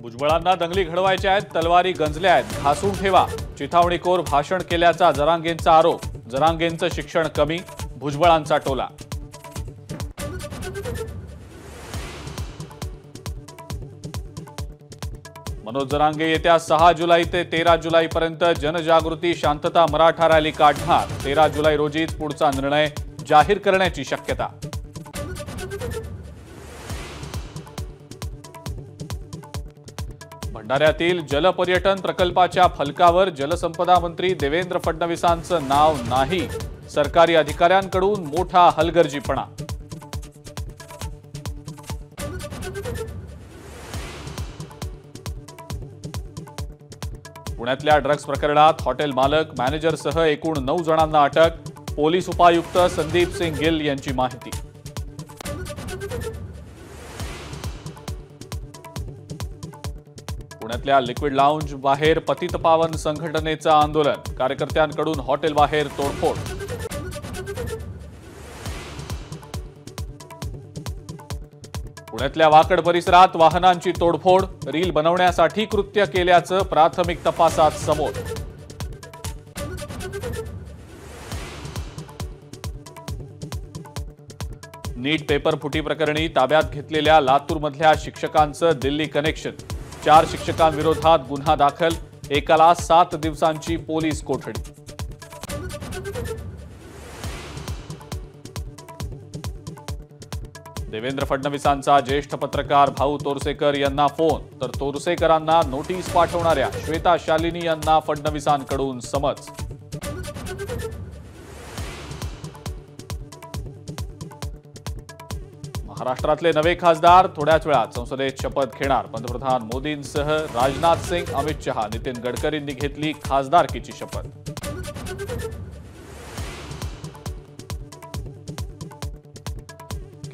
भुजबळांना दंगली घडवायच्या आहेत, तलवारी गंजल्या आहेत, घासून ठेवा. चिथावणीखोर भाषण केल्याचा जरांगेंचा आरोप. जरांगेंचं शिक्षण कमी, भुजबळांचा टोला. मनोज जरांगे येत्या 6 जुलै ते 13 जुलैपर्यंत जनजागृती शांतता मराठा रॅली काढणार. 13 जुलै रोजीच पुढचा निर्णय जाहीर करण्याची शक्यता. भंडाऱ्यातील जलपर्यटन प्रकल्पाच्या फलकावर जलसंपदा मंत्री देवेंद्र फडणवीसांचं नाव नाही. सरकारी अधिकाऱ्यांकडून मोठा हलगर्जीपणा. पुण्यातल्या ड्रग्ज प्रकरणात हॉटेल मालक, मॅनेजरसह एकूण 9 जणांना अटक. पोलीस उपायुक्त संदीप सिंग गिल यांची माहिती. पुण्यातल्या लिक्विड लाऊंज बाहेर पतितपावन संघटनेचं आंदोलन. कार्यकर्त्यांकडून हॉटेल बाहेर तोडफोड. पुण्यातल्या वाकड परिसरात वाहनांची तोडफोड. रील बनवण्यासाठी कृत्य केल्याचं प्राथमिक तपासात समोर. नीट पेपर फुटी प्रकरणी ताब्यात घेतलेल्या लातूरमधल्या शिक्षकांचं दिल्ली कनेक्शन. 4 शिक्षकांविरोधात गुन्हा दाखल. एकाला 7 दिवसांची पोलीस कोठडी. देवेंद्र फडणवीसांचा ज्येष्ठ पत्रकार भाऊ तोरसेकर यांना फोन, तर तोरसेकरांना नोटीस पाठवणाऱ्या श्वेता शालिनी यांना फडणवीसांकडून समज. महाराष्ट्रातले नवे खासदार थोड्याच वेळात संसदेत शपथ घेणार. पंतप्रधान मोदींसह राजनाथ सिंग, अमित शहा, नितीन गडकरींनी घेतली खासदारकीची शपथ.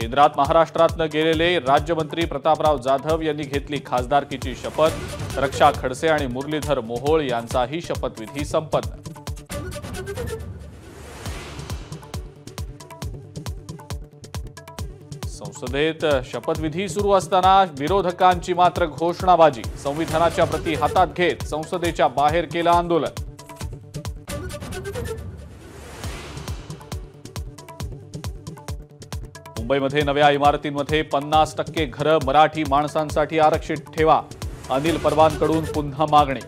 केंद्रात महाराष्ट्रातनं गेलेले राज्यमंत्री प्रतापराव जाधव यांनी घेतली खासदारकीची शपथ. रक्षा खडसे आणि मुरलीधर मोहोळ यांचाही शपथविधी संपन्न. संसदेत शपथविधी सुरू असताना विरोधकांची मात्र घोषणाबाजी. संविधानाच्या प्रती हातात घेत संसदेच्या बाहेर केलं आंदोलन. मुंबईमध्ये नव्या इमारतींमध्ये 50% घरं मराठी माणसांसाठी आरक्षित ठेवा. अनिल परबांकडून पुन्हा मागणी.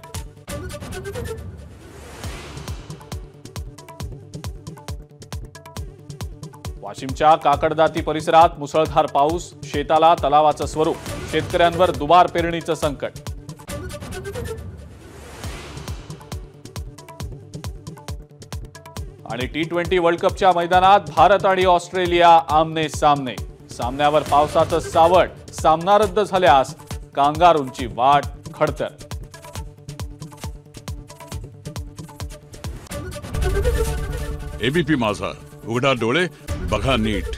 वाशिमच्या काकडदाती परिसरात मुसळधार पाऊस. शेताला तलावाचं स्वरूप. शेतकऱ्यांवर दुबार पेरणीचं संकट. आणि T20 वर्ल्ड कपच्या मैदानात भारत आणि ऑस्ट्रेलिया आमने सामने. सामन्यावर पावसाचं सावट. सामना रद्द झाल्यास कांगारूंची वाट खडतर. एबीपी माझा, उघडा डोळे बघा नीट.